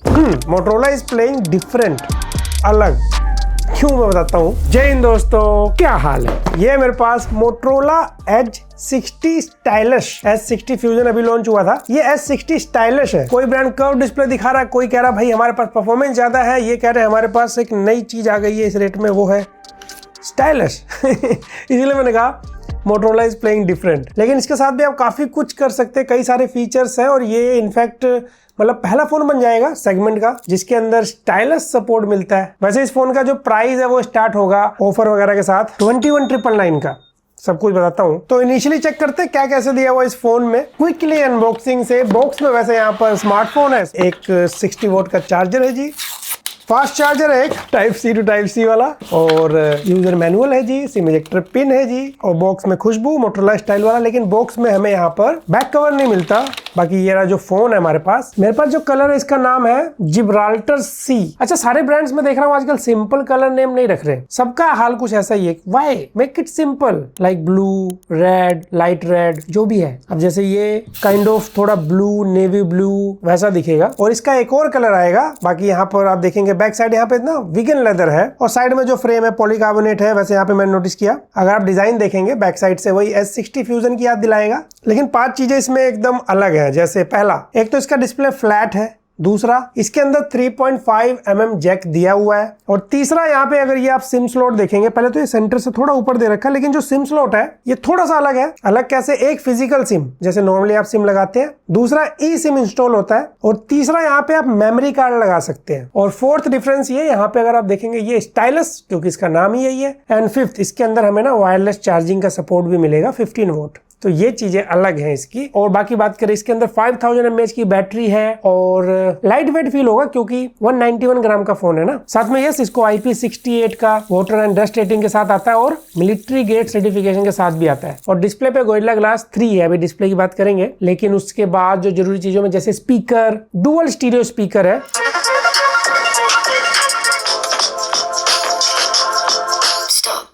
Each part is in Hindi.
मोटरोला इज प्लेइंग डिफरेंट, अलग। क्यों मैं बताता हूँ। जय हिंद दोस्तों, क्या हाल है। ये मेरे पास Motorola Edge 60 stylish S60 fusion अभी लॉन्च हुआ था। ये S60 स्टाइलिश है। कोई ब्रांड कर्व डिस्प्ले दिखा रहा है, कोई कह रहा भाई हमारे पास परफॉर्मेंस ज्यादा है, ये कह रहे हैं हमारे पास एक नई चीज आ गई है इस रेट में, वो है स्टाइलिश। इसीलिए मैंने कहा मोटरोला इज प्लेइंग डिफरेंट। लेकिन इसके साथ भी आप काफी कुछ कर सकते हैं, कई सारे फीचर्स हैं और ये इनफैक्ट मतलब पहला फोन बन जाएगा सेगमेंट का जिसके अंदर स्टाइलस सपोर्ट मिलता है। वैसे इस फोन का जो प्राइस है वो स्टार्ट होगा ऑफर वगैरह के साथ 21,999 का। सब कुछ बताता हूँ। तो इनिशियली चेक करते हैं क्या कैसे दिया हुआ इस फोन में क्विकली अनबॉक्सिंग से। बॉक्स में वैसे यहाँ पर स्मार्टफोन है, एक 60 वोट का चार्जर है जी, फास्ट चार्जर है एक type C to type C वाला, और यूजर मैनुअल है जी, सिम इजेक्टर पिन है जी, और बॉक्स में खुशबू मोटरोला स्टाइल वाला। लेकिन बॉक्स में हमें यहाँ पर बैक कवर नहीं मिलता। बाकी ये रहा जो फोन है हमारे पास जो कलर है इसका नाम है जिब्राल्टर सी। अच्छा, सारे ब्रांड्स में देख रहा हूँ आजकल सिंपल कलर नेम नहीं रख रहे, सबका हाल कुछ ऐसा ही है। Why make it simple, like blue, red, light red, जो भी है। अब जैसे ये काइंड ऑफ थोड़ा ब्लू, नेवी ब्लू वैसा दिखेगा, और इसका एक और कलर आएगा। बाकी यहाँ पर आप देखेंगे बैक साइड यहाँ पे ना वीगन लेदर है, और साइड में जो फ्रेम है पॉलीकार्बोनेट है। वैसे यहाँ पे मैंने नोटिस किया, अगर आप डिजाइन देखेंगे बैक साइड से वही S60 फ्यूजन की याद दिलाएगा। लेकिन 5 चीजें इसमें एकदम अलग है। जैसे पहला, एक तो इसका डिस्प्ले फ्लैट है, दूसरा इसके अंदर 3.5 mm जैक दिया हुआ है, और तीसरा यहाँ पे अगर ये आप सिम स्लॉट देखेंगे, पहले तो ये सेंटर से थोड़ा ऊपर दे रखा है, लेकिन जो सिम स्लॉट है ये थोड़ा सा अलग है। अलग कैसे, एक फिजिकल सिम जैसे नॉर्मली आप सिम लगाते हैं, दूसरा ई सिम इंस्टॉल होता है, और तीसरा यहाँ पे आप मेमोरी कार्ड लगा सकते हैं। और फोर्थ डिफरेंस ये यहाँ पे अगर आप देखेंगे ये स्टाइलस, क्योंकि इसका नाम ही यही है। एंड फिफ्थ, इसके अंदर हमें ना वायरलेस चार्जिंग का सपोर्ट भी मिलेगा 15 वोट। तो ये चीजें अलग हैं इसकी। और बाकी बात करें, इसके अंदर 5000 mAh की बैटरी है, और लाइट वेट फील होगा क्योंकि 191 ग्राम का फोन है ना। साथ में यस, इसको IP68 का वाटर एंड डस्ट रेटिंग के साथ आता है, और मिलिट्री गेट सर्टिफिकेशन के साथ भी आता है। और डिस्प्ले पे गोरिल्ला ग्लास 3 है। अभी डिस्प्ले की बात करेंगे, लेकिन उसके बाद जो जरूरी चीजों में जैसे स्पीकर, डुअल स्टीरियो स्पीकर है,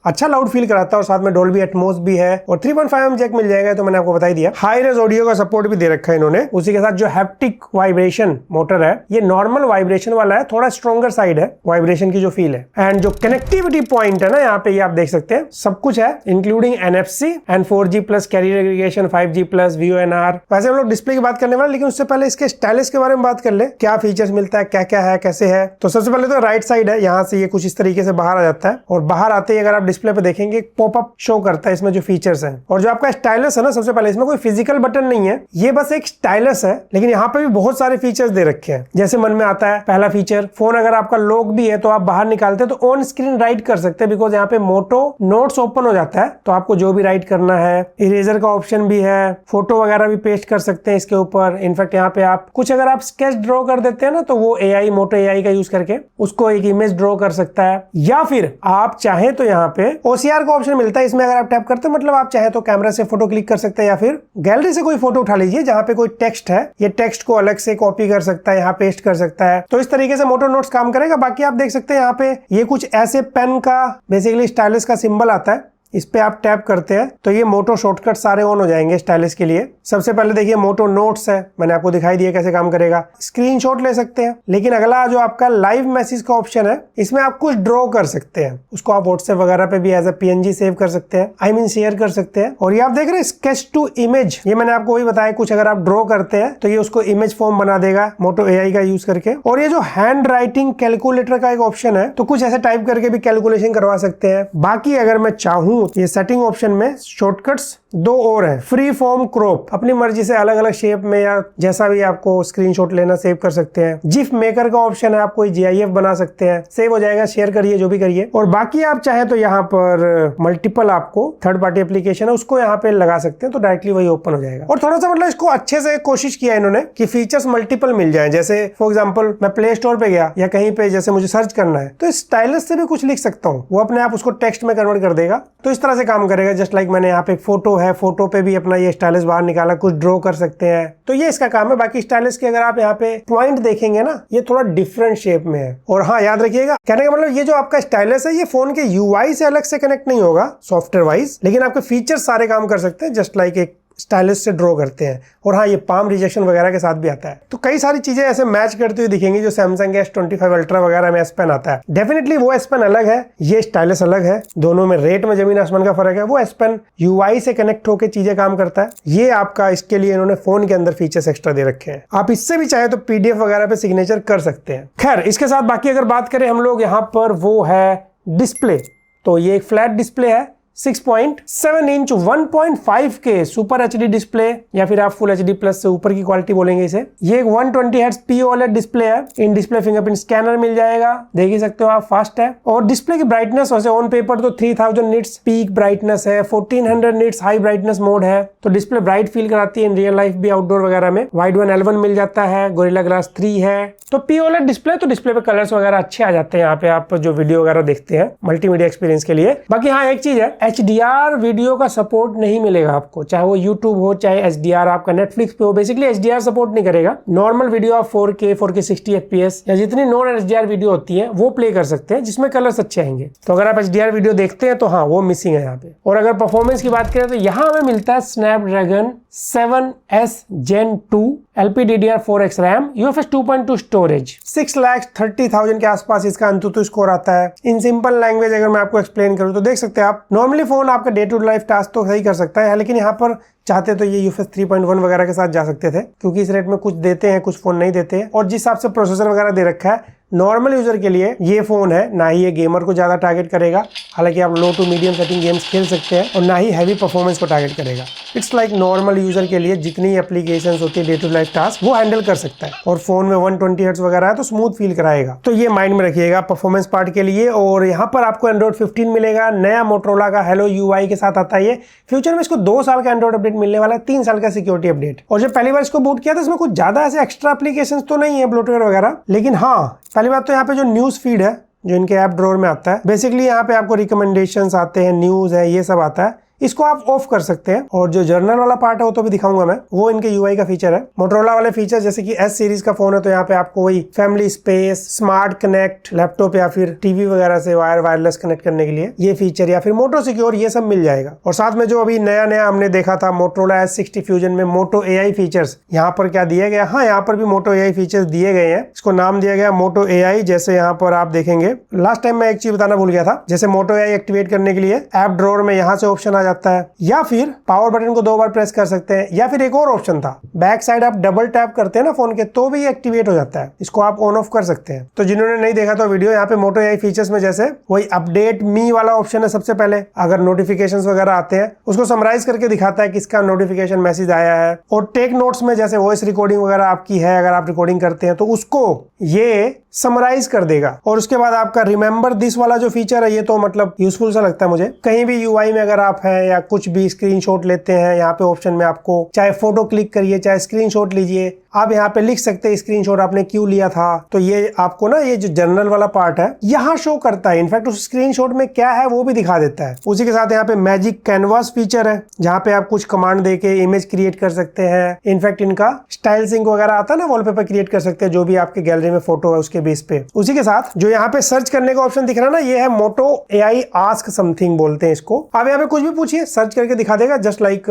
अच्छा लाउड फील कराता है, और साथ में डोल्बी एटमॉस भी है, और 3.5 mm जैक मिल जाएगा। तो मैंने आपको बता ही दिया। हाई रेज ऑडियो का सपोर्ट भी दे रखा है इन्होंने। उसी के साथ जो हैप्टिक वाइब्रेशन मोटर है, ये नॉर्मल वाइब्रेशन वाला है, थोड़ा स्ट्रॉन्गर साइड है वाइब्रेशन की जो फील है। एंड जो कनेक्टिविटी पॉइंट है ना, यहाँ पे ये आप देख सकते हैं सब कुछ है, including NFC and 4G+ career aggregation, 5G+, VoNR। वैसे हम लोग डिस्प्ले की बात करने वाले, लेकिन उससे पहले इसके स्टाइलिश के बारे में बात कर ले, क्या फीचर्स मिलता है, क्या क्या है, कैसे है। तो सबसे पहले तो राइट साइड है, यहाँ से ये कुछ इस तरीके से बाहर आ जाता है, और बाहर आते ही अगर आप डिस्प्ले पे देखेंगे पॉपअप शो करता है इसमें जो फीचर्स हैं। और जो आपका स्टाइलस है ना, सबसे पहले इसमें कोई फिजिकल बटन नहीं है, ये बस एक स्टाइलस है। लेकिन यहाँ पे भी बहुत सारे फीचर्स दे रखे हैं। जैसे मन में आता है पहला फीचर, फोन अगर आपका लॉक भी है तो आप बाहर निकालते हैं तो ऑन स्क्रीन राइट कर सकते हैं, बिकॉज यहाँ पे मोटो नोट्स ओपन हो जाता है, तो आपको जो भी राइट करना है। इरेजर का ऑप्शन भी है, फोटो वगैरह भी पेस्ट कर सकते हैं इसके ऊपर। इनफैक्ट यहाँ पे आप कुछ अगर आप स्केच ड्रॉ कर देते हैं ना, तो वो मोटो AI का यूज करके उसको एक इमेज ड्रॉ कर सकता है। या फिर आप चाहें तो यहाँ पे OCR का ऑप्शन मिलता है इसमें, अगर आप टैप करते हैं मतलब आप चाहे तो कैमरा से फोटो क्लिक कर सकते हैं, या फिर गैलरी से कोई फोटो उठा लीजिए जहां पे कोई टेक्स्ट है, ये टेक्स्ट को अलग से कॉपी कर सकता है, यहाँ पेस्ट कर सकता है। तो इस तरीके से मोटो नोट्स काम करेगा। बाकी आप देख सकते हैं यहाँ पे ये कुछ ऐसे पेन का बेसिकली स्टाइलिस का सिंबल आता है, इस पे आप टैप करते हैं तो ये मोटो शॉर्टकट सारे ऑन हो जाएंगे स्टाइलिस के लिए। सबसे पहले देखिए मोटो नोट्स है, मैंने आपको दिखाई दिया कैसे काम करेगा। स्क्रीनशॉट ले सकते हैं, लेकिन अगला जो आपका लाइव मैसेज का ऑप्शन है, इसमें आप कुछ ड्रॉ कर सकते हैं, उसको आप व्हाट्सएप वगैरह पे भी एज ए PNG सेव कर सकते हैं, शेयर कर सकते हैं। और ये आप देख रहे हैं स्केच टू इमेज, ये मैंने आपको वही बताया, कुछ अगर आप ड्रॉ करते हैं तो ये उसको इमेज फॉर्म बना देगा मोटो AI का यूज करके। और ये जो हैंड राइटिंग कैलकुलेटर का एक ऑप्शन है, तो कुछ ऐसे टाइप करके भी कैलकुलेशन करवा सकते हैं। बाकी अगर मैं चाहूँ, ये सेटिंग ऑप्शन में शॉर्टकट्स 2 और है, फ्री फॉर्म क्रॉप, अपनी मर्जी से अलग अलग शेप में या जैसा भी आपको स्क्रीनशॉट लेना सेव कर सकते हैं। जिफ मेकर का ऑप्शन है, आप कोई GIF बना सकते हैं, सेव हो जाएगा, शेयर करिए जो भी करिए। और बाकी आप चाहे तो यहाँ पर मल्टीपल आपको थर्ड पार्टी एप्लीकेशन है उसको यहाँ पे लगा सकते हैं, तो डायरेक्टली वही ओपन हो जाएगा। और थोड़ा सा मतलब इसको अच्छे से कोशिश किया इन्होंने कि फीचर्स मल्टीपल मिल जाए। जैसे फॉर एग्जाम्पल मैं प्ले स्टोर पे गया या कहीं पे जैसे मुझे सर्च करना है, तो स्टाइलस से भी कुछ लिख सकता हूँ, वो अपने आप उसको टेक्स्ट में कन्वर्ट कर देगा। तो इस तरह से काम करेगा। जस्ट लाइक मैंने यहाँ पे एक फोटो है, फोटो पे भी अपना ये स्टाइलिस बाहर निकाला, कुछ ड्रॉ कर सकते हैं, तो ये इसका काम है। बाकी स्टाइलिस के अगर आप यहाँ पे पॉइंट देखेंगे ना, ये थोड़ा डिफरेंट शेप में है। और हाँ, याद रखिएगा, कहने का मतलब ये जो आपका स्टाइलिस है, ये फोन के UI से अलग से कनेक्ट नहीं होगा सॉफ्टवेयर वाइज, लेकिन आपके फीचर सारे काम कर सकते हैं। जस्ट लाइक एक स्टाइलिश से ड्रॉ करते हैं। और हाँ, ये पाम रिजेक्शन वगैरह के साथ भी आता है। तो कई सारी चीजें ऐसे मैच करती हुई दिखेंगी जो सैमसंग S25 अल्ट्रा वगैरह में S Pen आता है। डेफिनेटली वो S Pen अलग है, ये स्टाइलिश अलग है, दोनों में रेट में जमीन आसमान का फर्क है। वो S Pen UI से कनेक्ट होकर चीजें काम करता है, ये आपका इसके लिए इन्होंने फोन के अंदर फीचर्स एक्स्ट्रा दे रखे हैं। आप इससे भी चाहे तो PDF वगैरह पे सिग्नेचर कर सकते हैं। खैर, इसके साथ बाकी अगर बात करें हम लोग यहाँ पर, वो है डिस्प्ले। तो ये एक फ्लैट डिस्प्ले है, 6.7 इंच 1.5 के सुपर HD डिस्प्ले, या फिर आप फुल HD प्लस से ऊपर की क्वालिटी बोलेंगे इसे। ये एक 120 Hz POLED डिस्प्ले है। इन डिस्प्ले फिंगरप्रिंट स्कैनर मिल जाएगा, देख ही सकते हो आप, फास्ट है। और डिस्प्ले की ब्राइटनेस वैसे ऑन पेपर तो 3000 निट्स पीक ब्राइटनेस है, 1400 निट्स हाई ब्राइटनेस मोड है। तो डिस्प्ले ब्राइट फील कराती है इन रियल लाइफ भी, आउटडोर वगैरह में। वाइड वन L1 मिल जाता है, गोरिल्ला ग्लास 3 है। तो POLED डिस्प्ले, तो डिस्प्ले पे कलर्स वगैरह अच्छे आ जाते हैं यहाँ पे, आप जो वीडियो वगैरह देखते हैं मल्टीमीडिया एक्सपीरियंस के लिए। बाकी हाँ, एक चीज है, HDR वीडियो का सपोर्ट नहीं मिलेगा आपको, चाहे वो YouTube हो चाहे HDR आपका Netflix पे हो। बेसिकली HDR सपोर्ट नहीं करेगा। नॉर्मल वीडियो आप 4K 60 FPS या जितनी नॉन HDR वीडियो होती है वो प्ले कर सकते हैं, जिसमें कलर्स अच्छे आएंगे। तो अगर आप HDR वीडियो देखते हैं तो हाँ, वो मिसिंग है यहाँ पे। और अगर परफॉर्मेंस की बात करें तो यहाँ हमें मिलता है Snapdragon 7S Gen 2 LPDDR4X RAM, UFS 2.2 storage, 6,30,000 के आसपास इसका अंतुतु स्कोर आता है। इन सिंपल लैंग्वेज अगर मैं आपको एक्सप्लेन करूँ तो देख सकते हैं आप, नॉर्मली फोन आपका डे टू लाइफ टास्क तो सही कर सकता है, लेकिन यहाँ पर चाहते तो ये UFS 3.1 वगैरह के साथ जा सकते थे, क्योंकि इस रेट में कुछ देते हैं कुछ फोन नहीं देते हैं। और जिस हिसाब से प्रोसेसर वगैरह दे रखा है, नॉर्मल यूजर के लिए ये फोन है, ना ही ये गेमर को ज्यादा टारगेट करेगा, हालांकि आप लो टू मीडियम सेटिंग गेम्स खेल सकते हैं, और ना ही हैवी परफॉर्मेंस को टारगेट करेगा। इट्स लाइक नॉर्मल यूजर के लिए जितनी एप्लीकेशंस होती है डे टू लाइफ टास्क, वो हैंडल कर सकता है। और फोन में 120 हर्ट्ज वगैरह है तो स्मूथ फील कराएगा। तो ये माइंड में रखिएगा परफॉर्मेंस पार्ट के लिए। और यहाँ पर आपको Android 15 मिलेगा, नया मोटरोला का Hello UI के साथ आता है ये। फ्यूचर में इसको 2 साल का एंड्रॉइड अपडेट मिलने वाला है, 3 साल का सिक्योरिटी अपडेट। और जब पहली बार इसको बूट किया था, इसमें कुछ ज्यादा ऐसे एक्स्ट्रा एप्लीकेशंस तो नहीं है ब्लोटवेयर वगैरह, लेकिन हाँ, पहली बात तो यहाँ पे जो न्यूज फीड है जो इनके ऐप ड्रॉअर में आता है, बेसिकली यहाँ पे आपको रिकमेंडेशंस आते हैं, न्यूज है, ये सब आता है, इसको आप ऑफ कर सकते हैं। और जो जर्नल वाला पार्ट है वो तो भी दिखाऊंगा मैं, वो इनके UI का फीचर है। मोटरोला वाले फीचर जैसे कि S सीरीज का फोन है तो यहाँ पे आपको वही family space, smart connect, laptop या फिर टीवी वगैरह से वायरलेस कनेक्ट करने के लिए ये फीचर, या फिर मोटो सिक्योर, ये सब मिल जाएगा। और साथ में जो अभी नया हमने देखा था मोटरोला S60 फ्यूजन में मोटो AI फीचर्स, यहाँ पर क्या दिया गया, हाँ यहाँ पर भी मोटो AI फीचर्स दिए गए हैं। इसको नाम दिया गया मोटो AI। जैसे यहाँ पर आप देखेंगे, लास्ट टाइम मैं एक चीज बताना भूल गया था, जैसे मोटो AI एक्टिवेट करने के लिए ऐप ड्रॉअर में यहाँ से ऑप्शन आ जाता है, या फिर पावर बटन को 2 बार प्रेस कर सकते हैं, या फिर एक और ऑप्शन था, बैक साइड आप डबल टैप करते हैं ना फोन के, तो भी एक्टिवेट हो जाता है। इसको आप ऑन ऑफ कर सकते हैं। तो जिन्होंने नहीं देखा तो वीडियो, यहाँ पे मोटो AI फीचर्स में जैसे वही अपडेट मी वाला ऑप्शन है सबसे पहले, अगर नोटिफिकेशंस वगैरह आते हैं उसको समराइज करके दिखाता है किसका नोटिफिकेशन मैसेज आया है। और टेक नोट्स में जैसे वॉइस रिकॉर्डिंग वगैरह आपकी है, अगर आप रिकॉर्डिंग करते हैं तो उसको ये समराइज कर देगा। और उसके बाद आपका रिमेंबर दिस वाला जो फीचर है, ये तो मतलब यूजफुल सा लगता है मुझे। कहीं भी UI में अगर आप हैं या कुछ भी स्क्रीनशॉट लेते हैं, यहाँ पे ऑप्शन में आपको चाहे फोटो क्लिक करिए चाहे स्क्रीनशॉट लीजिए, आप यहाँ पे लिख सकते हैं स्क्रीनशॉट आपने क्यों लिया था। तो ये आपको ना, ये जो जर्नल वाला पार्ट है यहाँ शो करता है, इनफैक्ट उस स्क्रीनशॉट में क्या है वो भी दिखा देता है। उसी के साथ यहाँ पे मैजिक कैनवास फीचर है, जहाँ पे आप कुछ कमांड देके इमेज क्रिएट कर सकते हैं। इनफैक्ट इनका स्टाइल सिंक वगैरह आता है ना, वॉलपेपर क्रिएट कर सकते हैं जो भी आपके गैलरी में फोटो है उसके बेस पे। उसी के साथ जो यहाँ पे सर्च करने का ऑप्शन दिख रहा है ना, ये है मोटो AI आस्क समथिंग बोलते हैं इसको। आप यहाँ पे कुछ भी पूछिए, सर्च करके दिखा देगा। Just like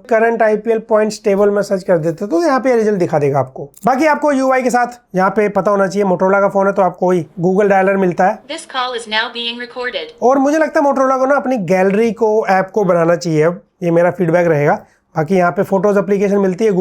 current IPL points table में सर्च कर देते तो यहाँ पे रिजल्ट दिखा देगा आपको। बाकी आपको UI के साथ यहाँ पे पता होना चाहिए, मोटरोला का फोन है तो आपको वही गूगल डायलर मिलता है। This call is now being recorded. और मुझे लगता है मोटरोला को ना अपनी गैलरी को, ऐप को बनाना चाहिए, अब ये मेरा फीडबैक रहेगा। बाकी यहाँ पे फोटोज एप्लीकेशन मिलती है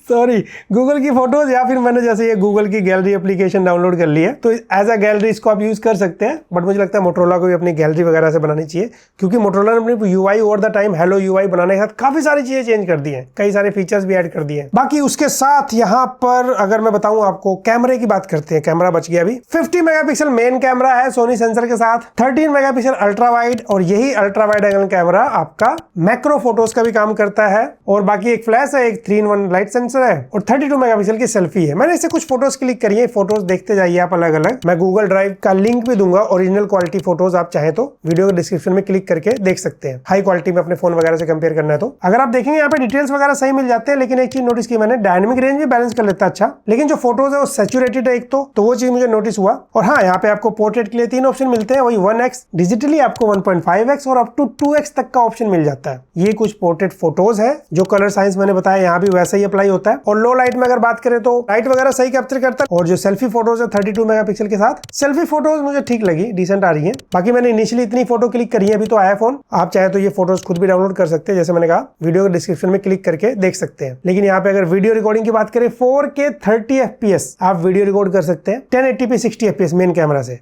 गूगल की फोटोज, या फिर मैंने जैसे ये गूगल की गैलरी एप्लीकेशन डाउनलोड कर ली है तो एज अ गैलरी इसको आप यूज कर सकते हैं। बट मुझे लगता है मोटरोला को भी अपनी गैलरी वगैरह से बनानी चाहिए, क्योंकि मोटरोला ने अपनी UI over the time Hello UI बनाने के साथ काफी सारी चीजें चेंज कर दी हैं, कई सारे फीचर्स भी ऐड कर दिए हैं। बाकी उसके साथ यहाँ पर अगर मैं बताऊं आपको, कैमरे की बात करते हैं। कैमरा बच गया अभी, 50 मेगापिक्सल मेन कैमरा है सोनी सेंसर के साथ, 13 मेगापिक्सल अल्ट्रा वाइड, और यही अल्ट्रा वाइड एंगल कैमरा आपका मैक्रो फोटोज का भी काम करता है। और बाकी एक फ्लैश है, एक 3-in-1 लाइट सेंसर सेंसर है और 32 मेगापिक्सल की सेल्फी है। मैंने इससे कुछ फोटोज क्लिक करी है, फोटोज देखते जाइए आप अलग अलग। मैं गूगल ड्राइव का लिंक भी दूंगा, ओरिजिनल क्वालिटी फोटोज आप चाहे तो वीडियो के डिस्क्रिप्शन में क्लिक करके देख सकते हैं, हाई क्वालिटी में अपने फोन वगैरह से कंपेयर करना है तो। अगर आप देखेंगे यहाँ पे डिटेल्स वगैरह सही मिल जाते हैं, लेकिन एक चीज नोटिस की मैंने, डायनेमिक रेंज भी बैलेंस कर लेता है अच्छा, लेकिन जो फोटोज है वो सैचुरेटेड है एक तो वो चीज मुझे नोटिस हुआ। और हाँ, यहाँ पे आपको पोर्ट्रेट के लिए 3 ऑप्शन मिलते हैं, वही 1x, डिजिटली आपको 1.5x और अप टू 2x तक का ऑप्शन मिल जाता है। ये कुछ पोर्ट्रेट फोटोज है, जो कलर साइंस मैंने बताया यहाँ भी वैसा ही अप्लाई होता है। और लो लाइट में अगर बात करें तो लाइट वगैरह सही कैप्चर करता है। और जो सेल्फी फोटोज है 32 मेगापिक्सल के साथ, सेल्फी फोटोज मुझे ठीक लगी, डिसेंट आ रही है। बाकी मैंने इनिशियली इतनी फोटो क्लिक करी है, अभी तो आया फोन, आप चाहे तो ये फोटोज खुद भी डाउनलोड कर सकते हैं, जैसे मैंने कहा वीडियो के डिस्क्रिप्शन में क्लिक करके देख सकते हैं। लेकिन यहाँ पे अगर वीडियो रिकॉर्डिंग की बात करें 4K 30 FPS आप वीडियो रिकॉर्ड कर सकते हैं 1080p 60 FPS मेन कैमरा से।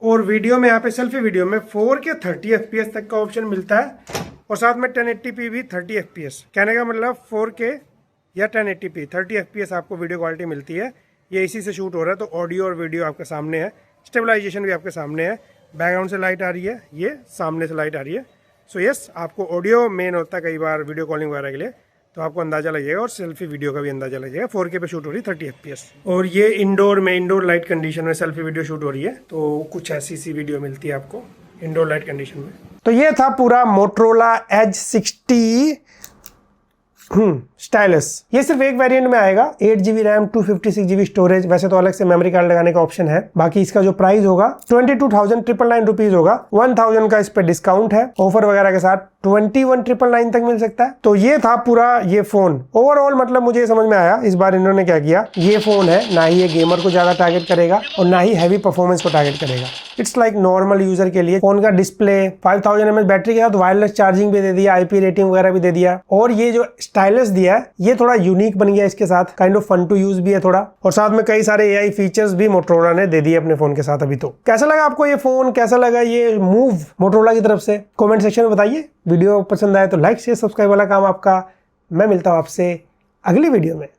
और वीडियो में यहाँ पे सेल्फी वीडियो में 4K 30 FPS तक का ऑप्शन मिलता है और साथ में 1080p भी 30 FPS। कहने का मतलब 4K या 1080p 30 FPS आपको वीडियो क्वालिटी मिलती है। ये इसी से शूट हो रहा है तो ऑडियो और वीडियो आपके सामने है, स्टेबलाइजेशन भी आपके सामने है, बैकग्राउंड से लाइट आ रही है, ये सामने से लाइट आ रही है। सो यस, आपको ऑडियो मेन होता है कई बार वीडियो कॉलिंग वगैरह के लिए, तो आपको अंदाजा लग जाएगा और सेल्फी वीडियो का भी अंदाजा लग जाएगा। 4K पे शूट हो रही है 30 FPS और ये इंडोर लाइट कंडीशन में सेल्फी वीडियो शूट हो रही है, तो कुछ ऐसी सी वीडियो मिलती है आपको इंडोर लाइट कंडीशन में। तो ये था पूरा मोटरोला एज 60 स्टाइलस। ये सिर्फ एक वेरिएंट में आएगा, 8GB रैम 256GB स्टोरेज। वैसे तो अलग से मेमोरी कार्ड लगाने का ऑप्शन है। बाकी इसका जो प्राइस होगा 22,999 रुपीज होगा, 1,000 का इस पे डिस्काउंट है, ऑफर वगैरह के साथ 21,999 तक मिल सकता है। तो ये था पूरा ये फोन। ओवरऑल मतलब मुझे ये समझ में आया इस बार इन्होंने क्या किया, ये फोन है ना ही ये गेमर को ज्यादा टारगेट करेगा और ना ही हैवी परफॉर्मेंस को टारगेट करेगा। इट्स लाइक नॉर्मल यूजर के लिए। फोन का डिस्प्ले 5000 mAh बैटरी के साथ वायरलेस चार्जिंग भी दे दिया, IP रेटिंग वगैरह भी दे दिया, और ये जो स्टाइलस दिया है ये थोड़ा यूनिक बन गया इसके साथ, kind of fun to use भी है थोड़ा, और साथ में कई सारे AI फीचर्स भी मोटरोला ने दे दिए अपने फोन के साथ अभी तो। कैसा लगा आपको ये फोन, कैसा लगा ये मूव मोटरोला की तरफ से, कमेंट सेक्शन में बताइए। वीडियो पसंद आए तो लाइक शेयर सब्सक्राइब वाला काम आपका। मैं मिलता हूं आपसे अगली वीडियो में।